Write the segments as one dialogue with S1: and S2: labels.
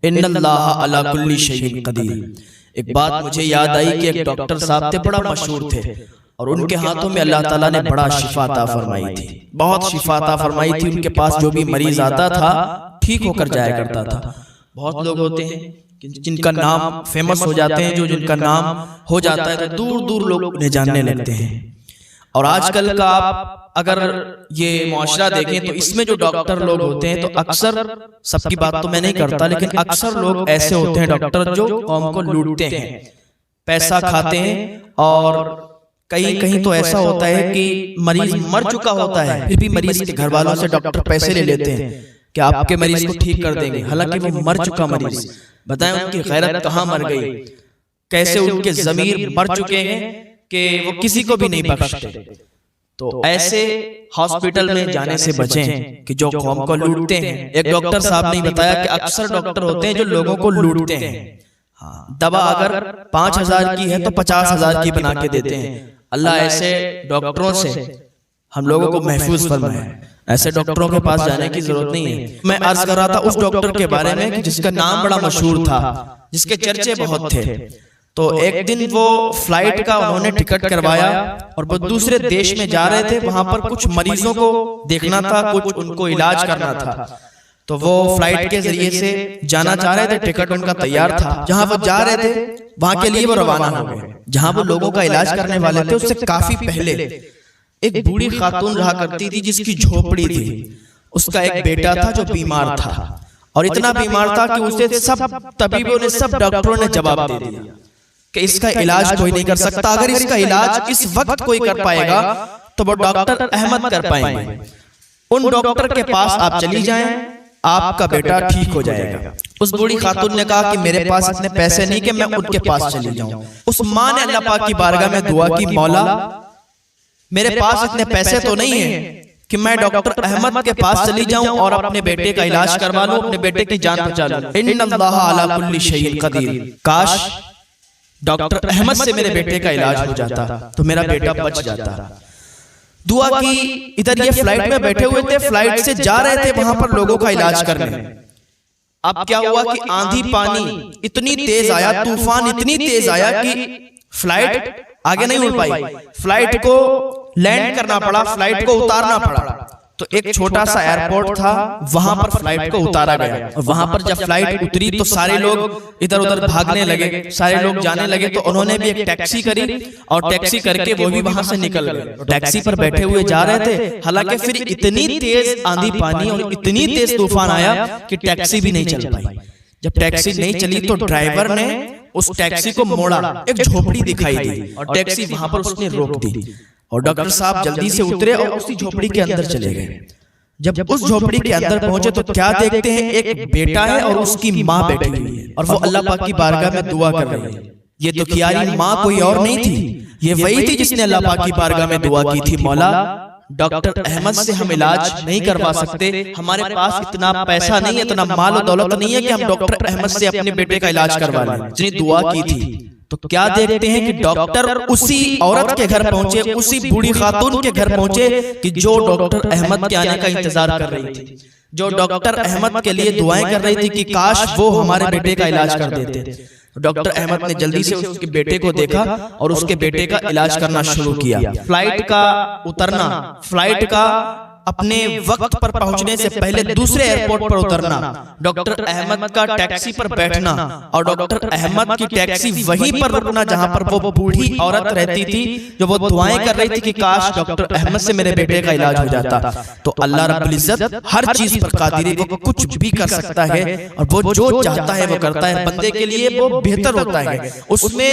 S1: इन्नल्लाह अला कुल्ली शैइन कदीर। एक बात मुझे याद आई कि एक डॉक्टर साहब थे, बड़ा मशहूर थे, और उनके हाथों में अल्लाह ताला ने बड़ा शिफा अता फरमाई थी, बहुत शिफा अता फरमाई थी। उनके पास जो भी मरीज आता था ठीक होकर जाया करता था। बहुत लोग होते हैं जिनका नाम फेमस हो जाते हैं, जो जिनका नाम हो जाता है तो दूर दूर लोग उन्हें जानने लगते हैं। और आजकल का आप अगर ये मुआशरा देखें तो इसमें जो डॉक्टर लोग होते हैं, तो अक्सर, सबकी बात तो मैं नहीं करता, लेकिन अक्सर लोग ऐसे होते हैं डॉक्टर जो कौम को लूटते हैं, पैसा खाते हैं। और कहीं कहीं तो ऐसा होता है कि मरीज मर चुका होता है, फिर भी मरीज के घर वालों से डॉक्टर पैसे ले लेते हैं कि आपके मरीज को ठीक कर देंगे, हालांकि वो मर चुका मरीज। बताएं उनकी गैरत कहाँ मर गई, कैसे उनके ज़मीर मर चुके हैं कि वो किसी को भी नहीं बख्शते। तो ऐसे हॉस्पिटल में जाने से बचें कि जो कौम को लूटते हैं। एक डॉक्टर साहब ने बताया कि अक्सर डॉक्टर होते हैं जो लोगों को लूटते हैं। दवा अगर 5,000 की है तो 50,000 की बना के देते हैं। अल्लाह ऐसे डॉक्टरों से हम लोगों को महफूज फरमाए। ऐसे डॉक्टरों के पास जाने की जरूरत नहीं है। मैं अर्ज कर रहा था उस डॉक्टर के बारे में जिसका नाम बड़ा मशहूर था, जिसके चर्चे बहुत थे। तो एक दिन वो फ्लाइट का उन्होंने टिकट करवाया और वो दूसरे देश में जा रहे थे। वहां पर कुछ मरीजों को देखना था, कुछ उनको इलाज करना था। तो वो फ्लाइट के जरिए से जाना चाह रहे थे, टिकट उनका तैयार था। जहां वो जा रहे थे वहां के लिए वो रवाना हो गए। जहां वो लोगों का इलाज करने वाले थे उससे काफी पहले एक बूढ़ी खातून रहा करती थी जिसकी झोपड़ी थी। उसका एक बेटा था जो बीमार था, और इतना बीमार था कि उसे सब तबीबों ने, सब डॉक्टरों ने जवाब दे दिया कि इसका इलाज कोई नहीं कर सकता। अगर इसका इलाज इस वक्त कोई कर पाएगा तो वो डॉक्टर अहमद कर पाएंगे। उन डॉक्टर के पास आप चली जाएं, आपका बेटा ठीक हो जाएगा। उस बूढ़ी खातून ने कहा कि मेरे पास इतने पैसे नहीं कि मैं उनके पास चली जाऊं। उस माँ ने अल्लाह पाक की बारगाह में दुआ की, मौला मेरे पास इतने पैसे तो नहीं है कि मैं डॉक्टर अहमद के पास चली जाऊं और अपने बेटे का इलाज करवा लूं, अपने बेटे की जान बचा लूं। इन्नल्लाह अला कुल्ली शैइन कदीर। काश डॉक्टर अहमद से मेरे बेटे का इलाज हो जाता तो मेरा बेटा बच जाता। दुआ की। इधर ये फ्लाइट में बैठे हुए थे, फ्लाइट से जा रहे थे वहां पर लोगों का इलाज करने। अब क्या हुआ कि आंधी पानी इतनी तेज आया, तूफान इतनी तेज आया कि फ्लाइट आगे नहीं उड़ पाई। फ्लाइट को लैंड करना पड़ा, फ्लाइट को उतारना पड़ा। तो एक छोटा सा एयरपोर्ट था, वहां पर फ्लाइट को उतारा गया। और वहां पर जब फ्लाइट उतरी तो सारे लोग इधर उधर भागने लगे, सारे लोग जाने लगे। तो उन्होंने भी एक टैक्सी करी और टैक्सी करके वो भी वहां से निकल गए। टैक्सी पर बैठे हुए जा रहे थे, हालांकि फिर इतनी तेज आंधी पानी और इतनी तेज तूफान आया कि टैक्सी भी नहीं चल पाई। जब टैक्सी नहीं चली तो ड्राइवर ने उस टैक्सी को मोड़ा, एक झोपड़ी दिखाई दी और टैक्सी वहां पर उसने रोक दी। और डॉक्टर साहब जल्दी से उतरे और उसी झोपड़ी के अंदर चले गए। जब उस झोपड़ी के अंदर पहुंचे तो क्या देखते हैं, एक बेटा है और उसकी माँ बैठी हुई है और वो अल्लाह पाक की बारगाह में दुआ कर रही है। ये तो कियारी माँ कोई और नहीं थी, ये वही थी जिसने अल्लाह पाक की बारगाह में दुआ की थी, मौला डॉक्टर अहमद से हम इलाज नहीं करवा सकते, हमारे पास इतना पैसा नहीं है, इतना माल और दौलत नहीं है कि हम डॉक्टर अहमद से अपने बेटे का इलाज करवा लें। जिसने दुआ की थी। तो क्या देखते हैं कि डॉक्टर उसी औरत के घर पहुंचे, उसी बूढ़ी खातून के घर पहुंचे कि जो डॉक्टर अहमद के आने का इंतजार कर रही थी, जो डॉक्टर अहमद के लिए दुआएं कर रही थी कि काश वो हमारे बेटे का इलाज कर देते। डॉक्टर अहमद ने जल्दी से उसके बेटे को देखा और उसके बेटे का इलाज करना शुरू किया। फ्लाइट का उतरना, फ्लाइट का अपने वक्त पर पहुंचने से पहले दूसरे एयरपोर्ट पर उतरना, डॉक्टर अहमद का टैक्सी पर बैठना और डॉक्टर अहमद की टैक्सी वहीं पर रुकना जहां पर वो बूढ़ी औरत रहती थी, जो वो दुआएं कर रही थी कि काश डॉक्टर अहमद से मेरे बेटे का इलाज हो जाता। तो अल्लाह रब्बुल इज्जत हर चीज पर कादिर है, वो कुछ भी कर सकता है और वो जो चाहता है वो करता है। बंदे के लिए वो बेहतर होता है, उसमें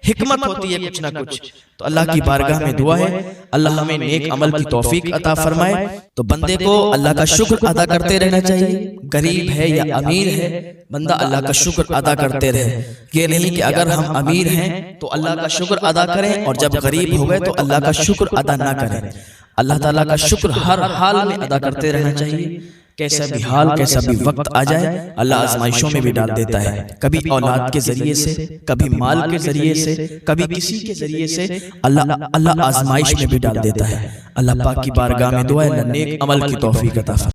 S1: हिकमत होती है कुछ ना कुछ। तो अल्लाह की बारगाह में दुआ है अल्लाह हमें नेक अमल की तौफीक अता फरमाए। तो बंदे को अल्लाह का शुक्र अदा करते रहना चाहिए, गरीब है या अमीर है, बंदा अल्लाह का शुक्र अदा करते रहे। ये नहीं कि अगर हम अमीर हैं तो अल्लाह का शुक्र अदा करें और जब गरीब हो गए तो अल्लाह का शुक्र अदा ना करें। अल्लाह ताला का शुक्र हर हाल में अदा करते रहना चाहिए। कैसा भी हाल, कैसा भी वक्त आ जाए, अल्लाह आजमाइशों में भी डाल देता है। कभी औलाद के जरिए से, कभी माल के जरिए से, कभी किसी के जरिए से अल्लाह आजमाइश में भी डाल देता है। अल्लाह पाक की बारगाह में दुआ है नेक अमल की तौफीक अता फरमाए।